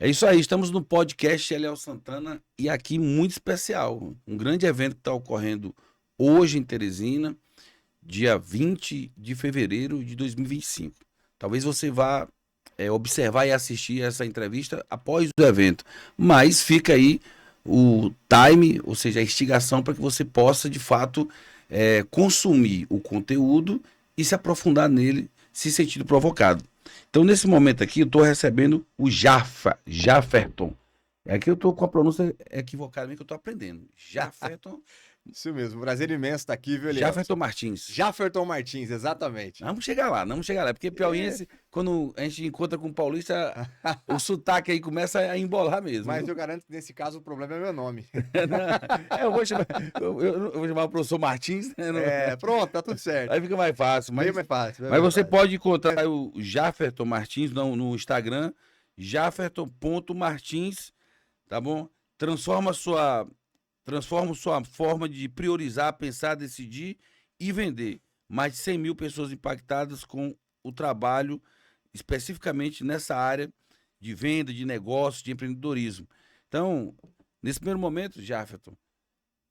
É isso aí, estamos no podcast Eliel Santana e aqui muito especial. Um grande evento que está ocorrendo hoje em Teresina, dia 20 de fevereiro de 2025. Talvez você vá observar e assistir essa entrevista após o evento, mas fica aí o time, ou seja, a instigação para que você possa de fato consumir o conteúdo e se aprofundar nele se sentindo provocado. Então, nesse momento aqui, eu estou recebendo o Jafferton. É que eu estou com a pronúncia equivocada, que eu estou aprendendo. Isso mesmo, prazer imenso estar aqui, viu, Jafferton Elielson? Martins. Jafferton Martins, exatamente. Vamos chegar lá, vamos chegar lá. Porque É, piauiense, quando a gente encontra com o paulista, o sotaque aí começa a embolar mesmo, Mas viu? eu garanto que nesse caso o problema é meu nome. Eu vou chamar, eu vou chamar o professor Martins, né? Pronto, tá tudo certo. Aí fica mais fácil. Bem Mas, mais fácil, bem mas mais você fácil. pode encontrar o Jafferton Martins no Instagram, jafferton.martins, tá bom? Transforma sua, transforma sua forma de priorizar, pensar, decidir e vender. Mais de 100 mil pessoas impactadas com o trabalho, especificamente nessa área de venda, de negócio, de empreendedorismo. Então, nesse primeiro momento, Jafferton,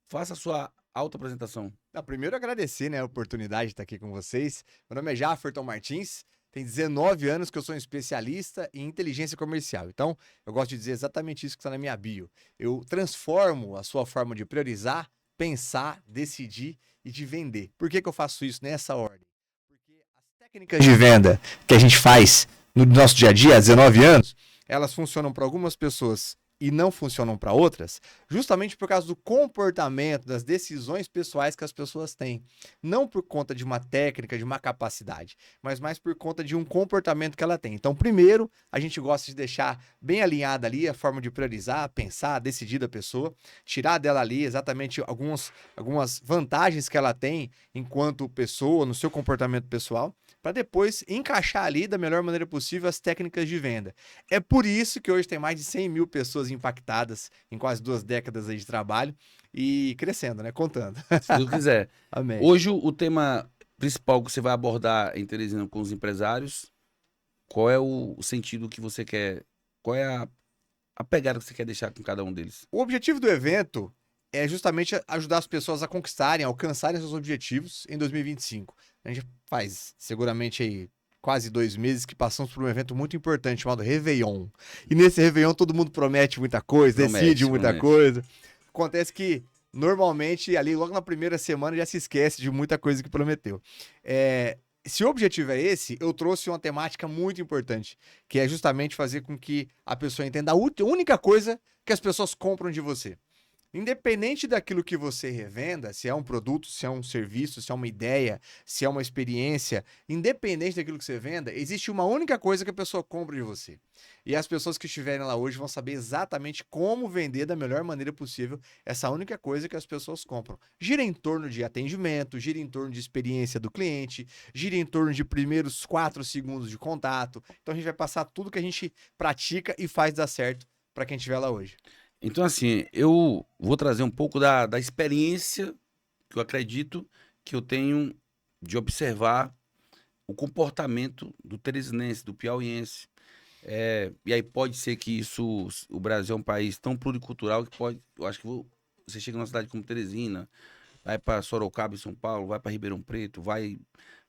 faça a sua auto-apresentação. Primeiro agradecer, né, a oportunidade de estar aqui com vocês. Meu nome é Jafferton Martins, tem 19 anos que eu sou um especialista em inteligência comercial. Então, eu gosto de dizer exatamente isso que está na minha bio. Eu transformo a sua forma de priorizar, pensar, decidir e de vender. Por que eu faço isso nessa ordem? Porque as técnicas de venda que a gente faz no nosso dia a dia, há 19 anos, elas funcionam para algumas pessoas e não funcionam para outras, justamente por causa do comportamento, das decisões pessoais que as pessoas têm. Não por conta de uma técnica, de uma capacidade, mas mais por conta de um comportamento que ela tem. Então, primeiro, a gente gosta de deixar bem alinhada ali a forma de priorizar, pensar, decidir da pessoa, tirar dela ali exatamente algumas vantagens que ela tem enquanto pessoa, no seu comportamento pessoal, para depois encaixar ali da melhor maneira possível as técnicas de venda. É por isso que hoje tem mais de 100 mil pessoas impactadas em quase 2 décadas aí de trabalho e crescendo, né? Contando. Se Deus quiser. Amém. Hoje, o tema principal que você vai abordar em Teresina com os empresários, qual é o sentido que você quer, qual é a pegada que você quer deixar com cada um deles? O objetivo do evento é justamente ajudar as pessoas a conquistarem, a alcançarem seus objetivos em 2025. A gente faz seguramente aí quase 2 meses que passamos por um evento muito importante chamado Réveillon. E nesse Réveillon todo mundo promete muita coisa, decide Promete, muita promete. coisa. Acontece que normalmente ali logo na primeira semana já se esquece de muita coisa que prometeu. Se o objetivo é esse, eu trouxe uma temática muito importante, que é justamente fazer com que a pessoa entenda a única coisa que as pessoas compram de você. Independente daquilo que você revenda, se é um produto, se é um serviço, se é uma ideia, se é uma experiência, independente daquilo que você venda, existe uma única coisa que a pessoa compra de você. E as pessoas que estiverem lá hoje vão saber exatamente como vender da melhor maneira possível essa única coisa que as pessoas compram. Gira em torno de atendimento, gira em torno de experiência do cliente, gira em torno de primeiros 4 segundos de contato. Então a gente vai passar tudo que a gente pratica e faz dar certo para quem estiver lá hoje. Então, assim, eu vou trazer um pouco da experiência que eu acredito que eu tenho de observar o comportamento do teresinense, do piauiense. E aí pode ser que isso, o Brasil é um país tão pluricultural que pode, eu acho que você chega numa cidade como Teresina, vai para Sorocaba, em São Paulo, vai para Ribeirão Preto, vai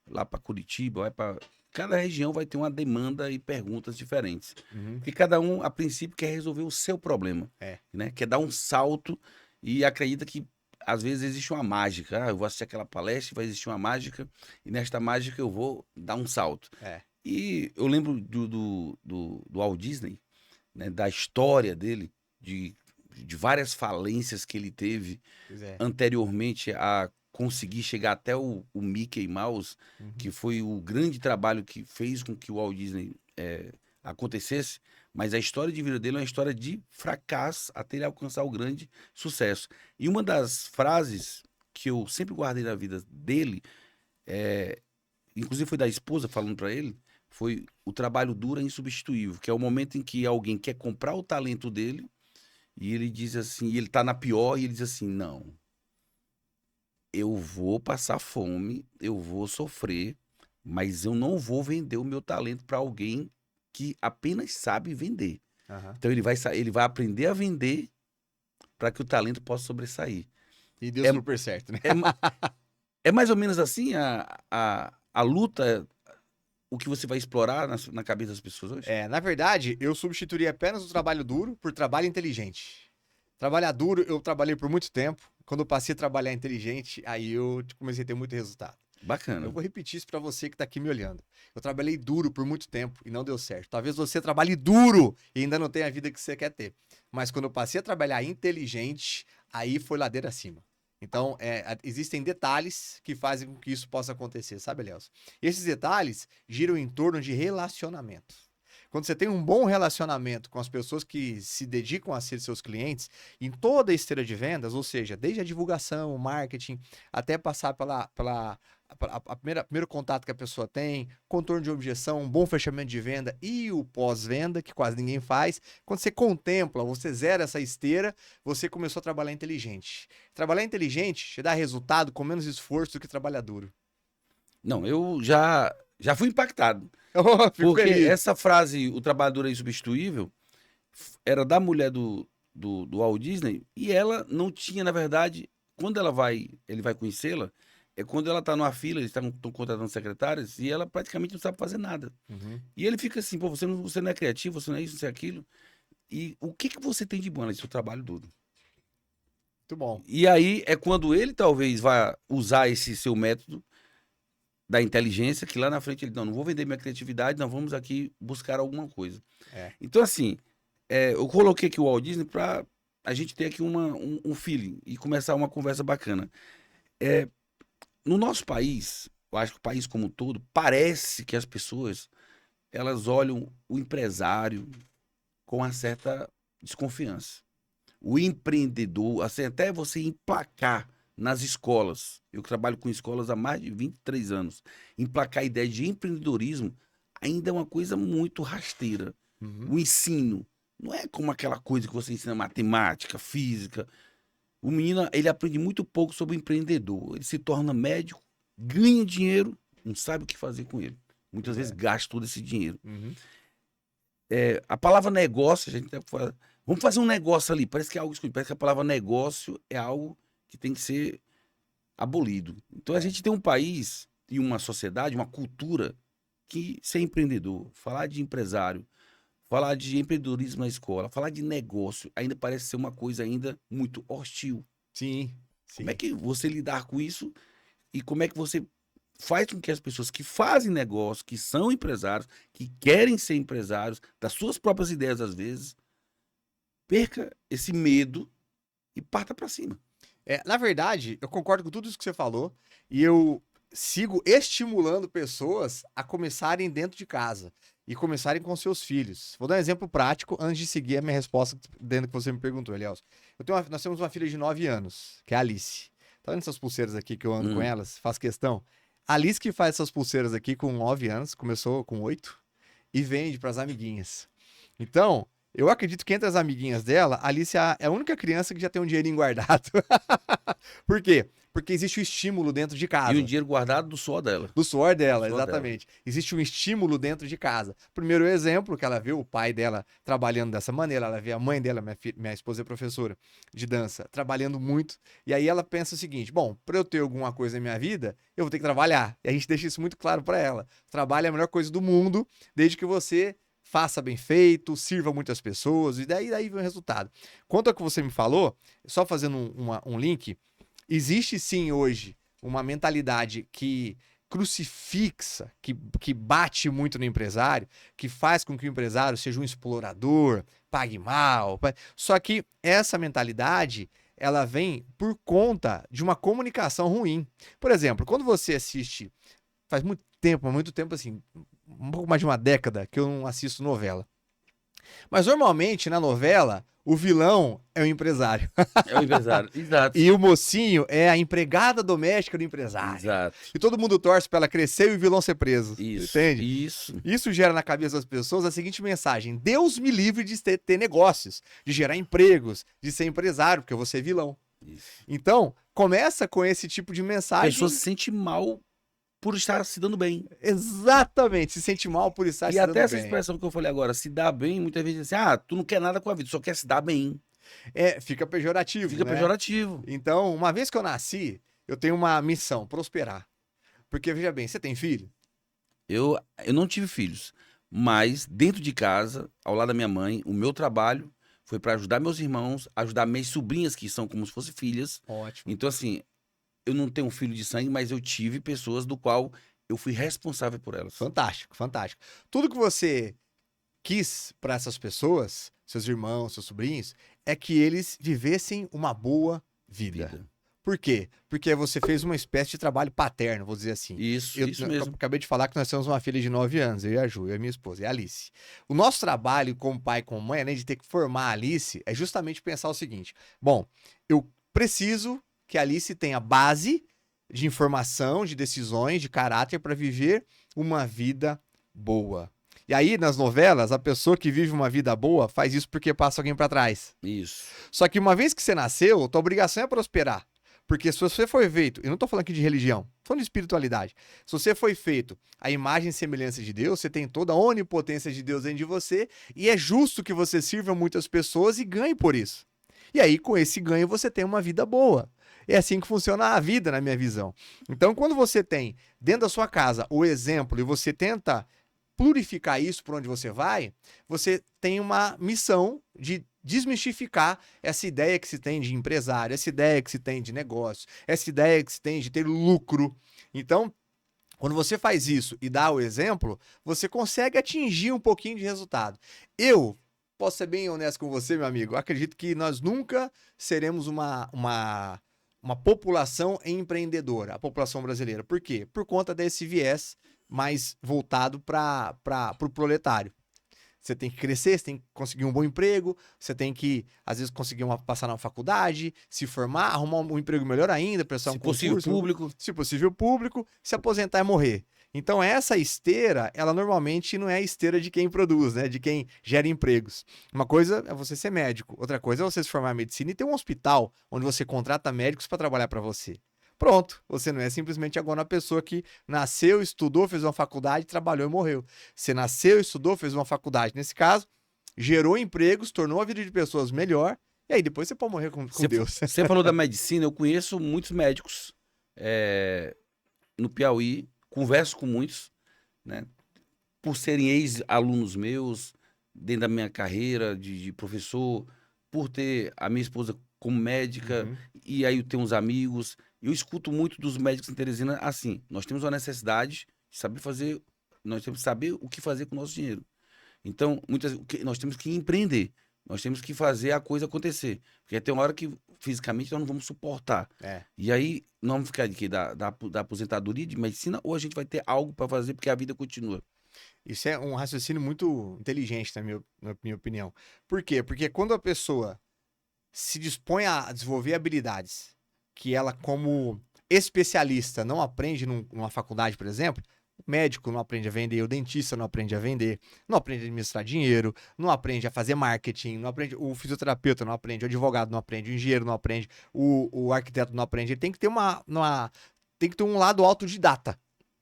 lá para Curitiba, vai para cada região vai ter uma demanda e perguntas diferentes. Uhum. Porque cada um, a princípio, quer resolver o seu problema, É. né? Quer dar um salto e acredita que às vezes existe uma mágica. Ah, eu vou assistir aquela palestra, vai existir uma mágica e nesta mágica eu vou dar um salto. É. E eu lembro do Walt Disney, né, da história dele, de várias falências que ele teve Pois é. anteriormente a conseguir chegar até o Mickey Mouse, Uhum. que foi o grande trabalho que fez com que o Walt Disney acontecesse, mas a história de vida dele é uma história de fracasso até ele alcançar o grande sucesso. E uma das frases que eu sempre guardei na vida dele, inclusive foi da esposa falando para ele, foi: o trabalho duro é insubstituível, que é o momento em que alguém quer comprar o talento dele e ele diz assim, e ele tá na pior e ele diz assim: não, eu vou passar fome, eu vou sofrer, mas eu não vou vender o meu talento para alguém que apenas sabe vender. Aham. Então ele vai aprender a vender para que o talento possa sobressair. E deu É, super certo, né? é, ma- é mais ou menos assim a luta, o que você vai explorar na cabeça das pessoas hoje? Na verdade, eu substituiria apenas o trabalho duro por trabalho inteligente. Trabalhar duro, eu trabalhei por muito tempo. Quando eu passei a trabalhar inteligente, aí eu comecei a ter muito resultado. Eu Bacana. vou repetir isso para você que tá aqui me olhando. Eu trabalhei duro por muito tempo e não deu certo. Talvez você trabalhe duro e ainda não tenha a vida que você quer ter. Mas quando eu passei a trabalhar inteligente, aí foi ladeira acima. Então, existem detalhes que fazem com que isso possa acontecer, sabe, Léo? Esses detalhes giram em torno de relacionamento. Quando você tem um bom relacionamento com as pessoas que se dedicam a ser seus clientes, em toda a esteira de vendas, ou seja, desde a divulgação, o marketing, até passar primeiro contato que a pessoa tem, contorno de objeção, um bom fechamento de venda e o pós-venda, que quase ninguém faz. Quando você contempla, você zera essa esteira, você começou a trabalhar inteligente. Trabalhar inteligente te dá resultado com menos esforço do que trabalhar duro. Não, eu já fui impactado. Oh, fico Porque feliz. essa frase, o trabalhador é insubstituível, era da mulher do Walt Disney, e ela não tinha, na verdade, quando ele vai conhecê-la, é quando ela tá numa fila, eles estão contratando secretárias, e ela praticamente não sabe fazer nada. Uhum. E ele fica assim, pô, você não é criativo, você não é isso, você é aquilo. E o que que você tem de bom nesse seu trabalho duro? Muito bom. E aí é quando ele talvez vá usar esse seu método da inteligência, que lá na frente ele, não vou vender minha criatividade, não, vamos aqui buscar alguma coisa. É. Então, assim, eu coloquei aqui o Walt Disney para a gente ter aqui um feeling e começar uma conversa bacana. No nosso país, eu acho que o país como um todo, parece que as pessoas elas olham o empresário com uma certa desconfiança. O empreendedor, assim, até você emplacar nas escolas, eu trabalho com escolas há mais de 23 anos, emplacar a ideia de empreendedorismo ainda é uma coisa muito rasteira. Uhum. O ensino não é como aquela coisa que você ensina matemática, física. O menino, ele aprende muito pouco sobre o empreendedor. Ele se torna médico, ganha dinheiro, não sabe o que fazer com ele. Muitas vezes gasta todo esse dinheiro. Uhum. A palavra negócio, a gente deve falar, vamos fazer um negócio ali. Parece que é algo escondido. Parece que a palavra negócio é algo que tem que ser abolido. Então a gente tem um país e uma sociedade, uma cultura que ser empreendedor, falar de empresário, falar de empreendedorismo na escola, falar de negócio, ainda parece ser uma coisa ainda muito hostil. Sim, sim. Como é que você lidar com isso e como é que você faz com que as pessoas que fazem negócio, que são empresários, que querem ser empresários, das suas próprias ideias às vezes, perca esse medo e parta para cima? Na verdade, eu concordo com tudo isso que você falou e eu sigo estimulando pessoas a começarem dentro de casa e começarem com seus filhos. Vou dar um exemplo prático antes de seguir a minha resposta dentro que você me perguntou, Elielson. Nós temos uma filha de 9 anos, que é a Alice. Tá vendo essas pulseiras aqui que eu ando com elas? Faço questão. A Alice que faz essas pulseiras aqui com 9 anos, começou com 8 e vende para as amiguinhas. Então, eu acredito que entre as amiguinhas dela, a Alice é a única criança que já tem um dinheirinho guardado. Por quê? Porque existe o estímulo dentro de casa. E um dinheiro guardado do suor dela. Do suor dela, Do suor exatamente. Existe um estímulo dentro de casa. Primeiro exemplo, que ela vê o pai dela trabalhando dessa maneira, ela vê a mãe dela, minha esposa é professora de dança, trabalhando muito. E aí ela pensa o seguinte: bom, para eu ter alguma coisa na minha vida, eu vou ter que trabalhar. E a gente deixa isso muito claro para ela. Trabalho é a melhor coisa do mundo, desde que você faça bem feito, sirva muitas pessoas, e daí vem o resultado. Quanto ao que você me falou, só fazendo um link, existe sim hoje uma mentalidade que crucifixa, que bate muito no empresário, que faz com que o empresário seja um explorador, pague mal. Só que essa mentalidade, ela vem por conta de uma comunicação ruim. Por exemplo, quando você assiste, faz muito tempo assim, um pouco mais de uma década que eu não assisto novela. Mas normalmente na novela, o vilão é o empresário. É o empresário, exato. E o mocinho é a empregada doméstica do empresário. Exato. E todo mundo torce pra ela crescer e o vilão ser preso. Isso. Entende? Isso. Isso gera na cabeça das pessoas a seguinte mensagem: Deus me livre de ter negócios, de gerar empregos, de ser empresário, porque eu vou ser vilão. Isso. Então, começa com esse tipo de A mensagem. pessoa se sente mal por estar se dando bem. Exatamente, se sente mal por estar E se até dando essa bem. expressão que eu falei agora, se dar bem, muitas vezes assim, tu não quer nada com a vida, só quer se dar bem. Fica pejorativo, Fica né? pejorativo. Então, uma vez que eu nasci, eu tenho uma missão, prosperar. Porque, veja bem, você tem filho? Eu não tive filhos, mas dentro de casa, ao lado da minha mãe, o meu trabalho foi para ajudar meus irmãos, ajudar minhas sobrinhas, que são como se fossem filhas. Ótimo. Então, assim, eu não tenho um filho de sangue, mas eu tive pessoas do qual eu fui responsável por elas. Fantástico, fantástico. Tudo que você quis para essas pessoas, seus irmãos, seus sobrinhos, é que eles vivessem uma boa vida. Vida. Por quê? Porque você fez uma espécie de trabalho paterno, vou dizer assim. Isso Eu mesmo. acabei de falar que nós temos uma filha de 9 anos, eu e a Ju, eu e a minha esposa, e a Alice. O nosso trabalho como pai e como mãe, além de ter que formar a Alice, é justamente pensar o seguinte: bom, eu preciso que a Alice tenha base de informação, de decisões, de caráter para viver uma vida boa. E aí, nas novelas, a pessoa que vive uma vida boa faz isso porque passa alguém para trás. Isso. Só que uma vez que você nasceu, tua obrigação é prosperar. Porque se você foi feito, eu não tô falando aqui de religião, tô falando de espiritualidade. Se você foi feito à imagem e semelhança de Deus, você tem toda a onipotência de Deus dentro de você, e é justo que você sirva muitas pessoas e ganhe por isso. E aí, com esse ganho, você tem uma vida boa. É assim que funciona a vida, na minha visão. Então, quando você tem dentro da sua casa o exemplo e você tenta purificar isso por onde você vai, você tem uma missão de desmistificar essa ideia que se tem de empresário, essa ideia que se tem de negócio, essa ideia que se tem de ter lucro. Então, quando você faz isso e dá o exemplo, você consegue atingir um pouquinho de resultado. Eu posso ser bem honesto com você, meu amigo, acredito que nós nunca seremos uma população empreendedora, a população brasileira. Por quê? Por conta desse viés mais voltado para o proletário. Você tem que crescer, você tem que conseguir um bom emprego, você tem que, às vezes, conseguir passar na faculdade, se formar, arrumar um emprego melhor ainda, prestar um concurso. Se possível, público. Se possível, público, se aposentar e morrer. Então, essa esteira, ela normalmente não é a esteira de quem produz, né? De quem gera empregos. Uma coisa é você ser médico, outra coisa é você se formar em medicina e ter um hospital onde você contrata médicos para trabalhar para você. Pronto, você não é simplesmente agora uma pessoa que nasceu, estudou, fez uma faculdade, trabalhou e morreu. Você nasceu, estudou, fez uma faculdade, nesse caso, gerou empregos, tornou a vida de pessoas melhor, e aí depois você pode morrer com Deus. Você falou da medicina, eu conheço muitos médicos no Piauí, converso com muitos, né? Por serem ex-alunos meus, dentro da minha carreira de professor, por ter a minha esposa como médica, e aí eu tenho uns amigos. Eu escuto muito dos médicos em Teresina assim: nós temos uma necessidade de saber fazer, nós temos que saber o que fazer com o nosso dinheiro. Então, nós temos que empreender, nós temos que fazer a coisa acontecer. Porque tem uma hora que fisicamente nós não vamos suportar. E aí, nós vamos ficar aqui da aposentadoria de medicina, ou a gente vai ter algo para fazer porque a vida continua. Isso é um raciocínio muito inteligente, na minha opinião. Por quê? Porque quando a pessoa se dispõe a desenvolver habilidades que ela, como especialista, não aprende numa faculdade, por exemplo, o médico não aprende a vender, o dentista não aprende a vender, não aprende a administrar dinheiro, não aprende a fazer marketing, não aprende, o fisioterapeuta não aprende, o advogado não aprende, o engenheiro não aprende, o arquiteto não aprende. Ele tem que ter tem que ter um lado autodidata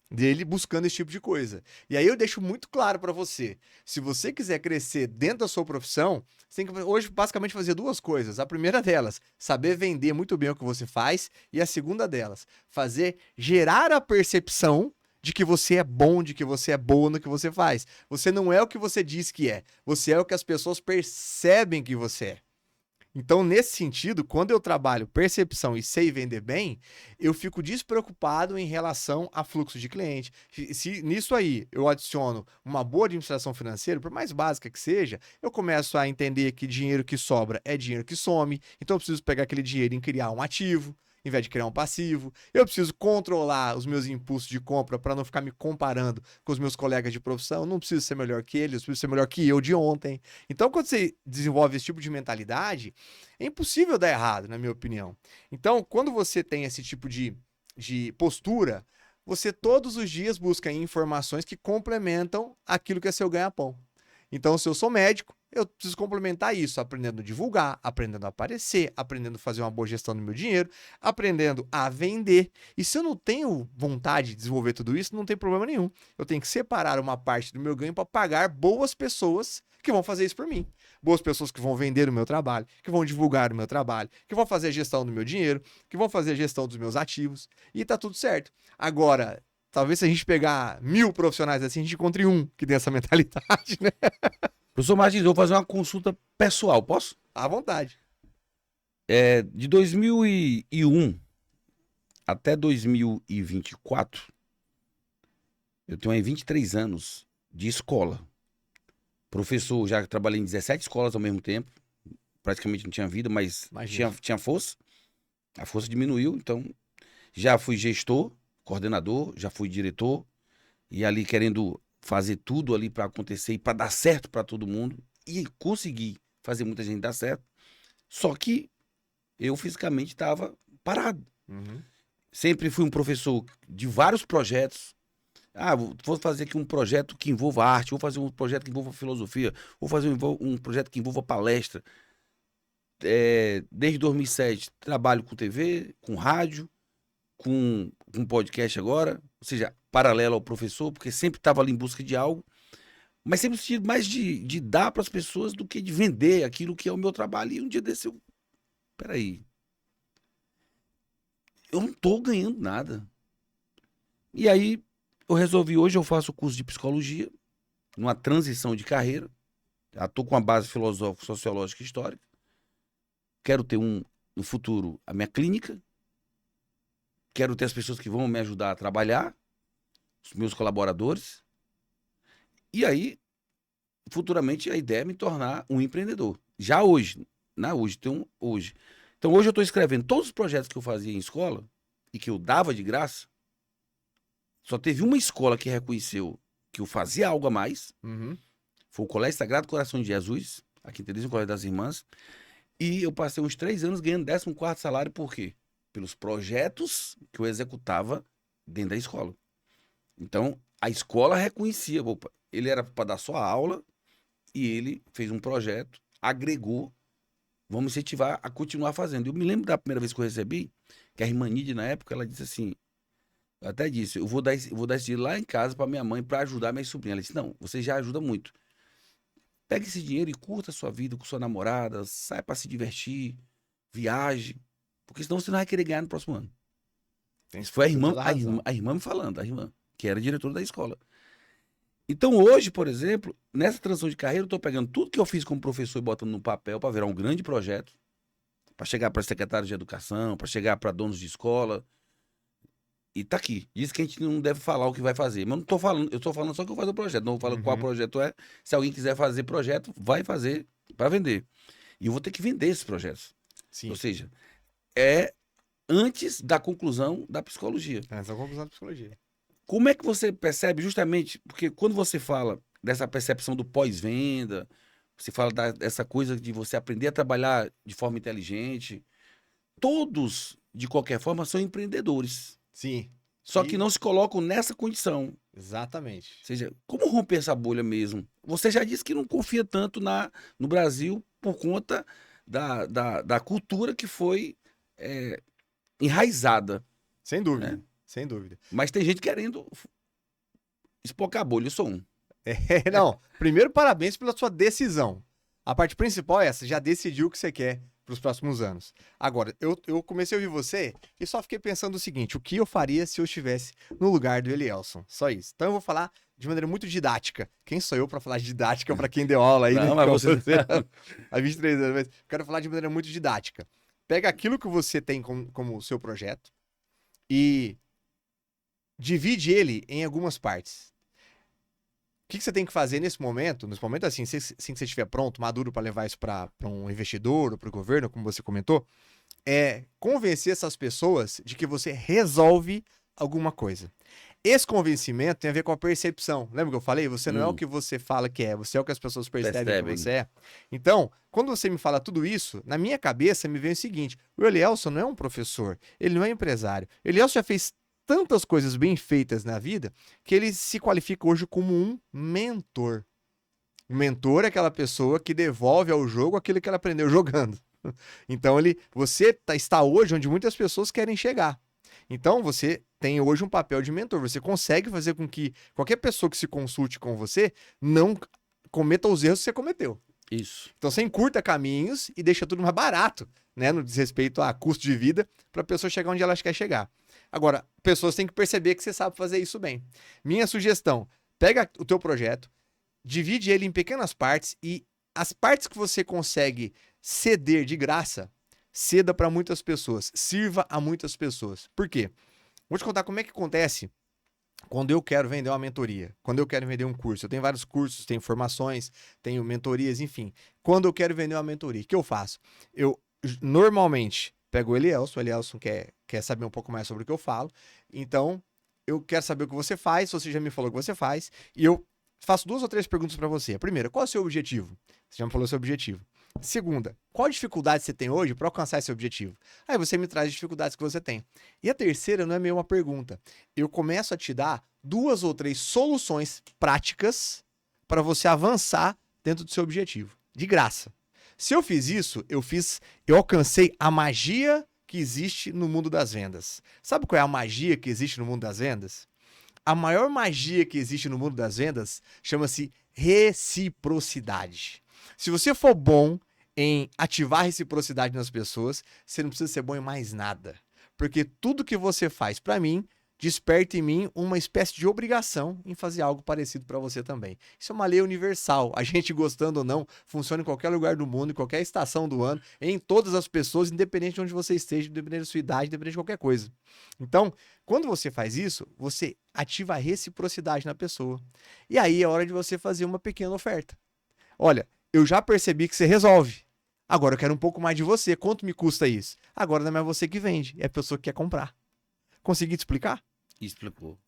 dele buscando esse tipo de coisa. E aí eu deixo muito claro para você, se você quiser crescer dentro da sua profissão, você tem que hoje basicamente fazer duas coisas. A primeira delas, saber vender muito bem o que você faz, e a segunda delas, gerar a percepção de que você é bom, de que você é boa no que você faz. Você não é o que você diz que é, você é o que as pessoas percebem que você é. Então, nesse sentido, quando eu trabalho percepção e sei vender bem, eu fico despreocupado em relação a fluxo de cliente. Se nisso aí eu adiciono uma boa administração financeira, por mais básica que seja, eu começo a entender que dinheiro que sobra é dinheiro que some, então eu preciso pegar aquele dinheiro e criar um ativo, em vez de criar um passivo. Eu preciso controlar os meus impulsos de compra para não ficar me comparando com os meus colegas de profissão. Eu não preciso ser melhor que eles, eu preciso ser melhor que eu de ontem. Então, quando você desenvolve esse tipo de mentalidade, é impossível dar errado, na minha opinião. Então, quando você tem esse tipo de postura, você todos os dias busca informações que complementam aquilo que é seu ganha-pão. Então, se eu sou médico, eu preciso complementar isso, aprendendo a divulgar, aprendendo a aparecer, aprendendo a fazer uma boa gestão do meu dinheiro, aprendendo a vender. E se eu não tenho vontade de desenvolver tudo isso, não tem problema nenhum. Eu tenho que separar uma parte do meu ganho para pagar boas pessoas que vão fazer isso por mim. Boas pessoas que vão vender o meu trabalho, que vão divulgar o meu trabalho, que vão fazer a gestão do meu dinheiro, que vão fazer a gestão dos meus ativos. E tá tudo certo. Agora, talvez se a gente pegar 1000 profissionais assim, a gente encontre um que tem essa mentalidade, né? Professor Martins, eu vou fazer uma consulta pessoal, posso? À vontade. De 2001 até 2024, eu tenho aí 23 anos de escola. Professor, já trabalhei em 17 escolas ao mesmo tempo. Praticamente não tinha vida, mas tinha força. A força diminuiu, então já fui gestor, coordenador, já fui diretor. E ali querendo fazer tudo ali para acontecer e para dar certo para todo mundo. E consegui fazer muita gente dar certo. Só que eu fisicamente estava parado. Uhum. Sempre fui um professor de vários projetos. Vou fazer aqui um projeto que envolva arte, vou fazer um projeto que envolva filosofia, vou fazer um projeto que envolva palestra. Desde 2007, trabalho com TV, com rádio, com podcast agora, ou seja, paralelo ao professor, porque sempre estava ali em busca de algo, mas sempre senti mais de dar para as pessoas do que de vender aquilo que é o meu trabalho. E um dia desse peraí, eu não estou ganhando nada. E aí hoje eu faço o curso de psicologia, numa transição de carreira, já estou com a base filosófica, sociológica e histórica, quero ter no futuro a minha clínica, quero ter as pessoas que vão me ajudar a trabalhar, os meus colaboradores. E aí, futuramente, a ideia é me tornar um empreendedor. Já hoje. Hoje. Então, hoje eu estou escrevendo todos os projetos que eu fazia em escola e que eu dava de graça. Só teve uma escola que reconheceu que eu fazia algo a mais. Uhum. Foi o Colégio Sagrado Coração de Jesus, aqui em Teresina, o Colégio das Irmãs. E eu passei uns 3 anos ganhando 14º salário. Por quê? Pelos projetos que eu executava dentro da escola. Então, a escola reconhecia, opa, ele era para dar só a aula e ele fez um projeto, agregou, vamos incentivar a continuar fazendo. Eu me lembro da primeira vez que eu recebi, que a irmã Nídia, na época, ela disse assim, eu até disse, eu vou dar esse dinheiro lá em casa para minha mãe para ajudar minha sobrinha. Ela disse, não, você já ajuda muito. Pega esse dinheiro e curta a sua vida com sua namorada, sai para se divertir, viaje, porque senão você não vai querer ganhar no próximo ano. Isso foi a irmã me falando, que era diretora da escola. Então hoje, por exemplo, nessa transição de carreira, eu estou pegando tudo que eu fiz como professor e botando no papel para virar um grande projeto, para chegar para secretários de educação, para chegar para donos de escola. E tá aqui. Diz que a gente não deve falar o que vai fazer. Mas eu não tô falando, eu estou falando só que eu faço o projeto. Não vou falar qual projeto é. Se alguém quiser fazer projeto, vai fazer para vender. E eu vou ter que vender esses projetos. Sim. Ou seja, é antes da conclusão da psicologia. Antes da conclusão da psicologia. Como é que você percebe justamente, porque quando você fala dessa percepção do pós-venda, você fala dessa coisa de você aprender a trabalhar de forma inteligente, todos, de qualquer forma, são empreendedores. Sim. Só que não se colocam nessa condição. Exatamente. Ou seja, como romper essa bolha mesmo? Você já disse que não confia tanto no Brasil por conta da cultura que foi enraizada. Sem dúvida. Sem dúvida. Mas tem gente querendo espocar a bolha, eu sou um. Não, primeiro parabéns pela sua decisão. A parte principal é essa, já decidiu o que você quer para os próximos anos. Agora, eu comecei a ouvir você e só fiquei pensando o seguinte, o que eu faria se eu estivesse no lugar do Elielson? Só isso. Então eu vou falar de maneira muito didática. Quem sou eu para falar de didática para quem deu aula aí? Não, mas você... Há 23 anos, mas quero falar de maneira muito didática. Pega aquilo que você tem como seu projeto e divide ele em algumas partes. O que você tem que fazer nesse momento assim que você estiver pronto, maduro para levar isso para um investidor ou para o governo, como você comentou, é convencer essas pessoas de que você resolve alguma coisa. Esse convencimento tem a ver com a percepção. Lembra que eu falei? Você não é o que você fala que é, você é o que as pessoas percebem que você é. Então, quando você me fala tudo isso, na minha cabeça me vem o seguinte, o Elielson não é um professor, ele não é empresário. O Elielson já fez tantas coisas bem feitas na vida que ele se qualifica hoje como um mentor. O mentor é aquela pessoa que devolve ao jogo aquilo que ela aprendeu jogando. Então, você está hoje onde muitas pessoas querem chegar. Então, você tem hoje um papel de mentor. Você consegue fazer com que qualquer pessoa que se consulte com você não cometa os erros que você cometeu. Isso. Então, você encurta caminhos e deixa tudo mais barato, né? No desrespeito a custo de vida, para a pessoa chegar onde ela quer chegar. Agora, pessoas têm que perceber que você sabe fazer isso bem. Minha sugestão, pega o teu projeto, divide ele em pequenas partes e as partes que você consegue ceder de graça, ceda para muitas pessoas, sirva a muitas pessoas. Por quê? Vou te contar como é que acontece quando eu quero vender uma mentoria, quando eu quero vender um curso. Eu tenho vários cursos, tenho formações, tenho mentorias, enfim. Quando eu quero vender uma mentoria, o que eu faço? Eu normalmente pego o Elielson quer saber um pouco mais sobre o que eu falo, então eu quero saber o que você faz, você já me falou o que você faz, e eu faço 2 ou 3 perguntas para você. A primeira, qual é o seu objetivo? Você já me falou o seu objetivo. Segunda, qual dificuldade você tem hoje para alcançar esse objetivo? Aí você me traz as dificuldades que você tem. E a terceira não é meio uma pergunta. Eu começo a te dar 2 ou 3 soluções práticas para você avançar dentro do seu objetivo. De graça. Se eu fiz isso, eu alcancei a magia que existe no mundo das vendas. Sabe qual é a magia que existe no mundo das vendas? A maior magia que existe no mundo das vendas chama-se reciprocidade. Se você for bom em ativar reciprocidade nas pessoas, você não precisa ser bom em mais nada. Porque tudo que você faz para mim, desperta em mim uma espécie de obrigação em fazer algo parecido para você também. Isso é uma lei universal. A gente gostando ou não, funciona em qualquer lugar do mundo, em qualquer estação do ano, em todas as pessoas, independente de onde você esteja, independente da sua idade, independente de qualquer coisa. Então, quando você faz isso, você ativa a reciprocidade na pessoa. E aí é hora de você fazer uma pequena oferta. Olha, eu já percebi que você resolve. Agora eu quero um pouco mais de você. Quanto me custa isso? Agora não é mais você que vende, é a pessoa que quer comprar. Consegui te explicar? Explicou.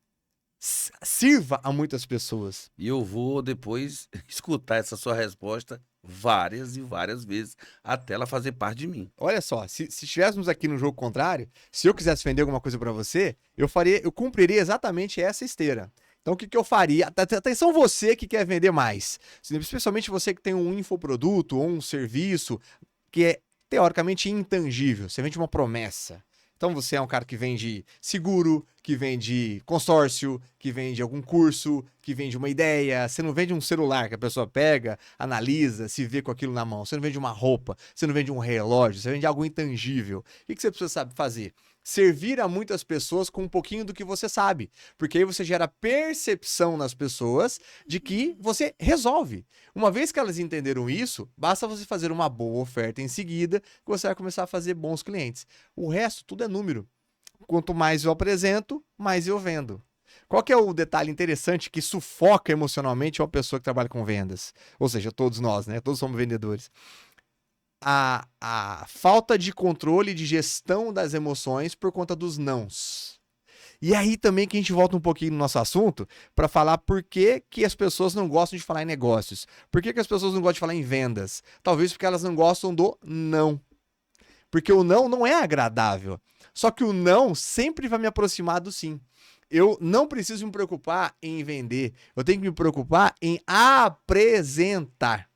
Sirva a muitas pessoas. E eu vou depois escutar essa sua resposta várias e várias vezes, até ela fazer parte de mim. Olha só, se estivéssemos aqui no jogo contrário, se eu quisesse vender alguma coisa para você, eu cumpriria exatamente essa esteira. Então, o que eu faria? Atenção você que quer vender mais. Especialmente você que tem um infoproduto ou um serviço que é teoricamente intangível. Você vende uma promessa. Então, você é um cara que vende seguro, que vende consórcio, que vende algum curso, que vende uma ideia. Você não vende um celular que a pessoa pega, analisa, se vê com aquilo na mão. Você não vende uma roupa, você não vende um relógio, você vende algo intangível. O que você precisa saber fazer? Servir a muitas pessoas com um pouquinho do que você sabe. Porque aí você gera percepção nas pessoas de que você resolve. Uma vez que elas entenderam isso, basta você fazer uma boa oferta em seguida, que você vai começar a fazer bons clientes. O resto, tudo é número. Quanto mais eu apresento, mais eu vendo. Qual que é o detalhe interessante que sufoca emocionalmente uma pessoa que trabalha com vendas? Ou seja, todos nós, né? Todos somos vendedores. A falta de controle, de gestão das emoções por conta dos nãos. E aí também que a gente volta um pouquinho no nosso assunto para falar por que as pessoas não gostam de falar em negócios. Por que as pessoas não gostam de falar em vendas? Talvez porque elas não gostam do não. Porque o não é agradável. Só que o não sempre vai me aproximar do sim. Eu não preciso me preocupar em vender. Eu tenho que me preocupar em apresentar.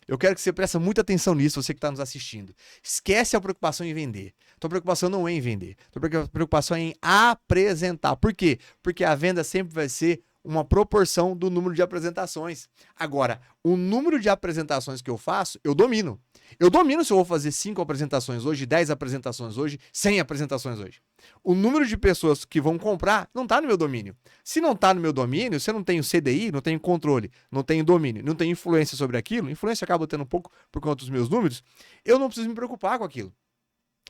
Eu quero que você preste muita atenção nisso, você que está nos assistindo. Esquece a preocupação em vender. Tua preocupação não é em vender. Tua preocupação é em apresentar. Por quê? Porque a venda sempre vai ser uma proporção do número de apresentações. Agora, o número de apresentações que eu faço, eu domino. Eu domino se eu vou fazer 5 apresentações hoje, 10 apresentações hoje, 100 apresentações hoje. O número de pessoas que vão comprar não está no meu domínio. Se não está no meu domínio, se eu não tenho CDI, não tenho controle, não tenho domínio, não tenho influência sobre aquilo, influência acaba tendo um pouco por conta dos meus números, eu não preciso me preocupar com aquilo.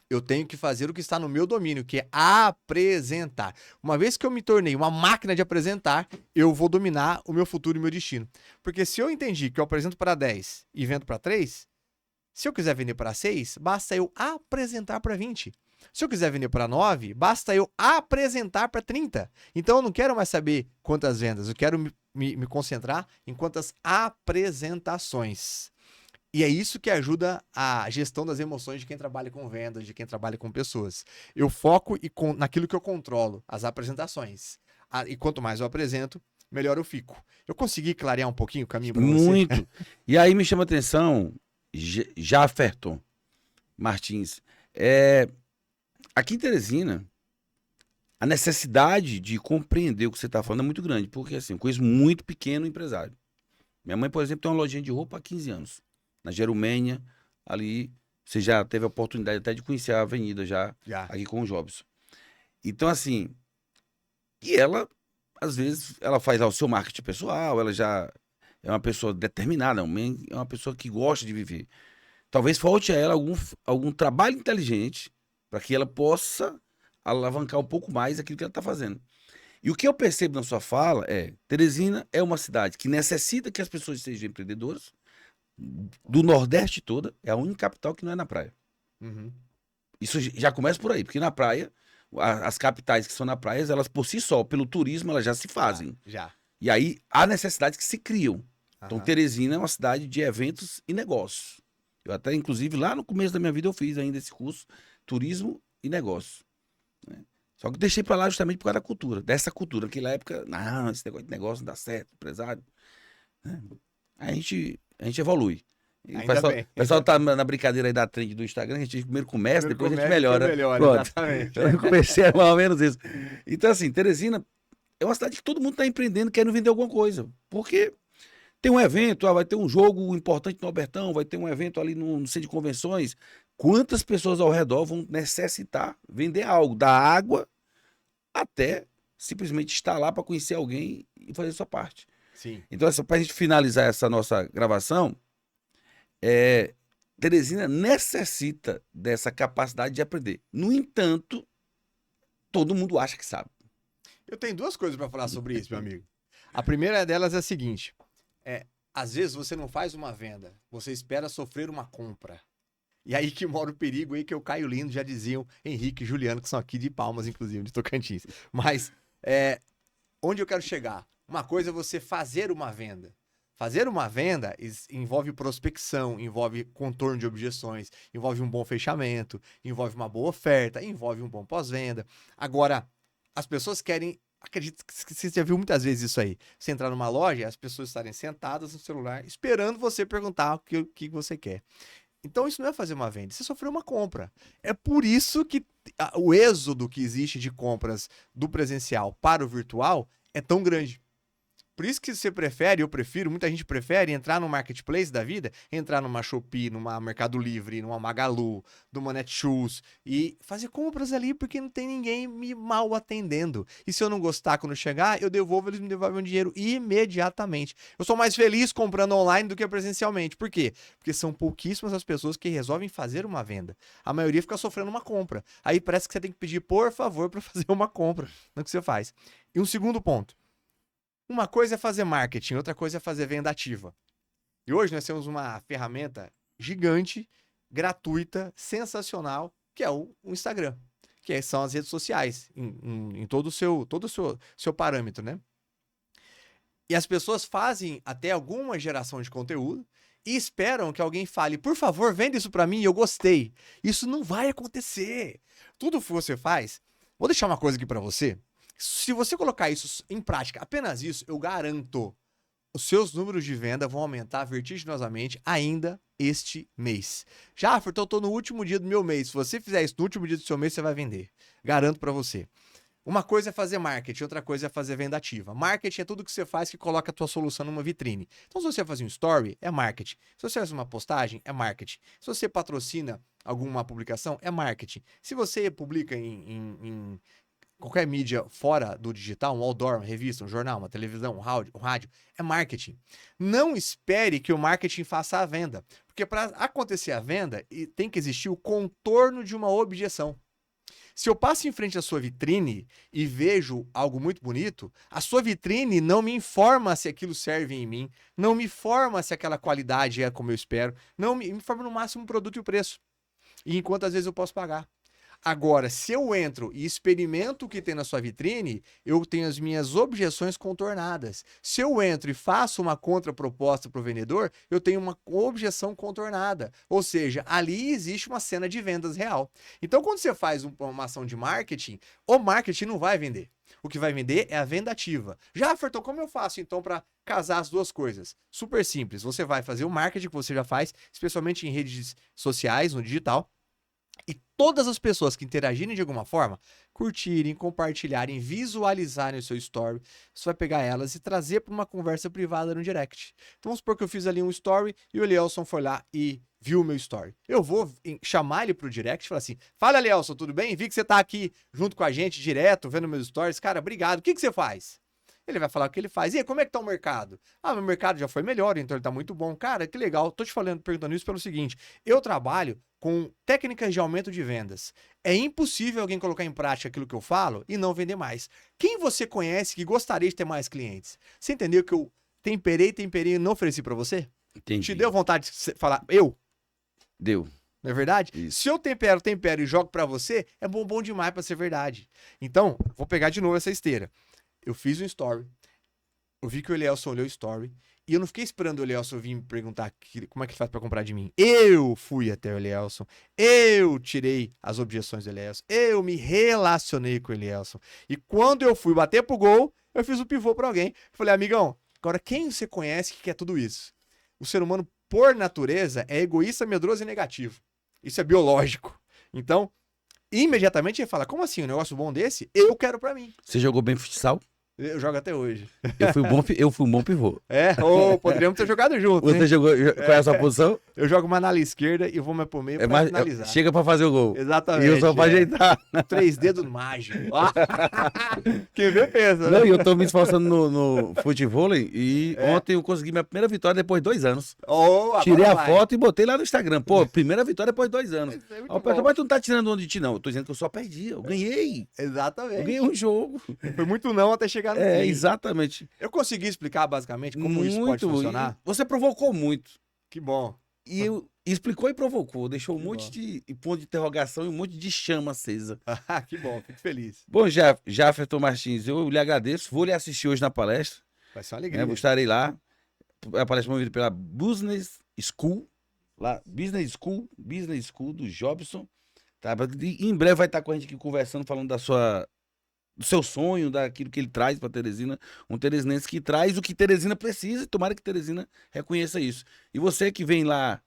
Eu tenho que fazer o que está no meu domínio, que é apresentar. Uma vez que eu me tornei uma máquina de apresentar, eu vou dominar o meu futuro e o meu destino. Porque se eu entendi que eu apresento para 10 e vendo para 3, se eu quiser vender para 6, basta eu apresentar para 20. Se eu quiser vender para 9, basta eu apresentar para 30. Então eu não quero mais saber quantas vendas, eu quero me concentrar em quantas apresentações. E é isso que ajuda a gestão das emoções de quem trabalha com vendas, de quem trabalha com pessoas. Eu foco naquilo que eu controlo, as apresentações. E quanto mais eu apresento, melhor eu fico. Eu consegui clarear um pouquinho o caminho para você? Muito. E aí me chama a atenção, Jafferton Martins. Aqui em Teresina, a necessidade de compreender o que você está falando é muito grande, porque assim, eu conheço muito pequeno empresário. Minha mãe, por exemplo, tem uma lojinha de roupa há 15 anos, na Gerumênia, ali. Você já teve a oportunidade até de conhecer a avenida já. Aqui com o Jobson. Então, assim, e ela, às vezes, ela faz lá o seu marketing pessoal, ela já é uma pessoa determinada, é uma pessoa que gosta de viver. Talvez falte a ela algum trabalho inteligente para que ela possa alavancar um pouco mais aquilo que ela está fazendo. E o que eu percebo na sua fala Teresina é uma cidade que necessita que as pessoas sejam empreendedoras, do Nordeste toda, é a única capital que não é na praia. Uhum. Isso já começa por aí, porque na praia, as capitais que são na praia, elas por si só, pelo turismo, elas já se fazem. Já. E aí, há necessidades que se criam. Então, Aham. Teresina é uma cidade de eventos e negócios. Eu até, inclusive, lá no começo da minha vida, eu fiz ainda esse curso, Turismo e Negócios. Né? Só que eu deixei pra lá justamente por causa da cultura, dessa cultura. Naquela época, não, esse negócio de negócio não dá certo, empresário. Né? A gente evolui. E o pessoal tá na brincadeira aí da trend do Instagram, a gente primeiro começa, depois a gente melhora. Exatamente. Eu comecei mais ou menos isso. Então, assim, Teresina é uma cidade que todo mundo está empreendendo, querendo vender alguma coisa. Porque tem um evento, vai ter um jogo importante no Albertão, vai ter um evento ali no centro de convenções. Quantas pessoas ao redor vão necessitar vender algo, da água até simplesmente estar lá para conhecer alguém e fazer sua parte. Sim. Então, para a gente finalizar essa nossa gravação, Teresina necessita dessa capacidade de aprender. No entanto, todo mundo acha que sabe. Eu tenho duas coisas para falar sobre isso, meu amigo. A primeira delas é a seguinte: às vezes você não faz uma venda, você espera sofrer uma compra. E aí que mora o perigo, aí que eu caio lindo, já diziam Henrique e Juliano, que são aqui de Palmas, inclusive, de Tocantins. Mas onde eu quero chegar? Uma coisa é você fazer uma venda. Fazer uma venda envolve prospecção, envolve contorno de objeções, envolve um bom fechamento, envolve uma boa oferta, envolve um bom pós-venda. Agora, as pessoas querem... Acredito que você já viu muitas vezes isso aí. Você entrar numa loja, as pessoas estarem sentadas no celular, esperando você perguntar o que você quer. Então, isso não é fazer uma venda, você sofreu uma compra. É por isso que o êxodo que existe de compras do presencial para o virtual é tão grande. Por isso que você prefere, eu prefiro, muita gente prefere entrar no marketplace da vida, entrar numa Shopee, numa Mercado Livre, numa Magalu, numa Netshoes e fazer compras ali porque não tem ninguém me mal atendendo. E se eu não gostar quando chegar, eu devolvo, eles me devolvem o dinheiro imediatamente. Eu sou mais feliz comprando online do que presencialmente. Por quê? Porque são pouquíssimas as pessoas que resolvem fazer uma venda. A maioria fica sofrendo uma compra. Aí parece que você tem que pedir por favor para fazer uma compra no que você faz. E um segundo ponto. Uma coisa é fazer marketing, outra coisa é fazer venda ativa. E hoje nós temos uma ferramenta gigante, gratuita, sensacional, que é o Instagram, que são as redes sociais, em todo o seu parâmetro, né? E as pessoas fazem até alguma geração de conteúdo e esperam que alguém fale, por favor, vende isso para mim, eu gostei. Isso não vai acontecer. Tudo que você faz... Vou deixar uma coisa aqui para você. Se você colocar isso em prática, apenas isso, eu garanto, os seus números de venda vão aumentar vertiginosamente ainda este mês. Já, Aferton, eu tô no último dia do meu mês. Se você fizer isso no último dia do seu mês, você vai vender. Garanto para você. Uma coisa é fazer marketing, outra coisa é fazer venda ativa. Marketing é tudo que você faz que coloca a tua solução numa vitrine. Então, se você fazer um story, é marketing. Se você faz uma postagem, é marketing. Se você patrocina alguma publicação, é marketing. Se você publica em qualquer mídia fora do digital, um outdoor, uma revista, um jornal, uma televisão, um rádio, é marketing. Não espere que o marketing faça a venda, porque para acontecer a venda tem que existir o contorno de uma objeção. Se eu passo em frente à sua vitrine e vejo algo muito bonito, a sua vitrine não me informa se aquilo serve em mim, não me informa se aquela qualidade é como eu espero, não me informa no máximo o produto e o preço. E enquanto às vezes eu posso pagar. Agora, se eu entro e experimento o que tem na sua vitrine, eu tenho as minhas objeções contornadas. Se eu entro e faço uma contraproposta para o vendedor, eu tenho uma objeção contornada. Ou seja, ali existe uma cena de vendas real. Então, quando você faz uma ação de marketing, o marketing não vai vender. O que vai vender é a venda ativa. Jafferton, como eu faço então para casar as duas coisas? Super simples. Você vai fazer o marketing que você já faz, especialmente em redes sociais, no digital. E todas as pessoas que interagirem de alguma forma, curtirem, compartilharem, visualizarem o seu story, você vai pegar elas e trazer para uma conversa privada no direct. Então vamos supor que eu fiz ali um story e o Elielson foi lá e viu o meu story. Eu vou chamar ele pro direct e falar assim: fala, Elielson, tudo bem? Vi que você tá aqui junto com a gente direto, vendo meus stories. Cara, obrigado. O que você faz? Ele vai falar o que ele faz. E aí, como é que tá o mercado? Ah, meu mercado já foi melhor, então ele tá muito bom. Cara, que legal. Tô te perguntando isso pelo seguinte: eu trabalho com técnicas de aumento de vendas. É impossível alguém colocar em prática aquilo que eu falo e não vender mais. Quem você conhece que gostaria de ter mais clientes? Você entendeu que eu temperei e não ofereci pra você? Entendi. Te deu vontade de falar, eu? Deu. Não é verdade? Isso. Se eu tempero e jogo pra você, é bom demais pra ser verdade. Então, vou pegar de novo essa esteira. Eu fiz um story, eu vi que o Elielson olhou o story, e eu não fiquei esperando o Elielson vir me perguntar como é que ele faz pra comprar de mim. Eu fui até o Elielson, eu tirei as objeções do Elielson, eu me relacionei com o Elielson. E quando eu fui bater pro gol, eu fiz o pivô pra alguém. Falei, amigão, agora quem você conhece que quer tudo isso? O ser humano, por natureza, é egoísta, medroso e negativo. Isso é biológico. Então, imediatamente ele fala, como assim, um negócio bom desse? Eu quero pra mim. Você jogou bem futsal? Eu jogo até hoje. Eu fui um bom pivô. É, ou poderíamos ter jogado junto, Você hein? jogou. Qual é a sua posição? Eu jogo mais na ala esquerda e vou mais pro meio É pra mais, finalizar. chega pra fazer o gol. Exatamente. E eu só pra ajeitar. 3 dedos mágicos. Quem vê pensa, né? Não, e eu tô me esforçando no futevôlei e ontem eu consegui minha primeira vitória depois de 2 anos. Oh, Tirei a vai. foto e botei lá no Instagram. Pô, primeira vitória depois de 2 anos. Isso é muito Aí o pessoal, bom. mas tu não tá tirando onda de ti, não. Eu tô dizendo que eu só perdi. Eu ganhei. Exatamente. Eu ganhei um jogo. Foi muito não até chegar no É, fim. exatamente. Eu consegui explicar basicamente como isso pode funcionar? E você provocou muito. Que bom. E explicou e provocou. Deixou um Que monte bom. de ponto de interrogação e um monte de chama acesa. Que bom, fico feliz. Bom, Jafferton Martins, eu lhe agradeço. Vou lhe assistir hoje na palestra. Vai ser uma Né? alegria. Estarei lá. A palestra promovida pela Business School. Lá, Business School do Jobson. Tá? E em breve vai estar com a gente aqui conversando, falando do seu sonho, daquilo que ele traz para Teresina. Um teresinense que traz o que Teresina precisa e tomara que Teresina reconheça isso. E você que vem lá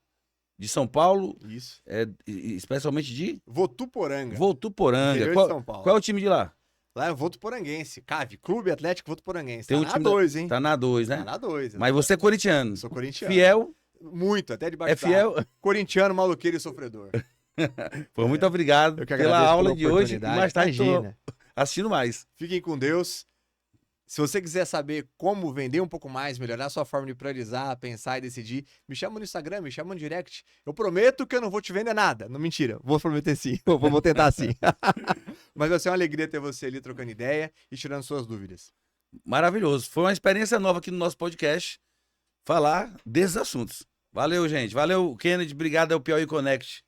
de São Paulo, Isso. especialmente de Votuporanga. Votuporanga. Interior de São Paulo. Qual é o time de lá? Lá é Votuporanguense. CAV, Clube Atlético Votuporanguense. Tem Tá um na time 2, hein? Tá na 2, né? Tá na 2. Mas você é corintiano. Sou corintiano. Fiel? Muito, até debaixo É fiel? d'água. Corintiano, maluqueiro e sofredor. Pô, muito obrigado Eu que pela agradeço aula pela de hoje. E oportunidade. mais tarde tô Imagina. assistindo mais. Fiquem com Deus. Se você quiser saber como vender um pouco mais, melhorar a sua forma de priorizar, pensar e decidir, me chama no Instagram, me chama no direct. Eu prometo que eu não vou te vender nada. Não, mentira. Vou prometer sim. Vou tentar sim. Mas vai ser uma alegria ter você ali trocando ideia e tirando suas dúvidas. Maravilhoso. Foi uma experiência nova aqui no nosso podcast falar desses assuntos. Valeu, gente. Valeu, Kennedy. Obrigado ao Piauí Connect.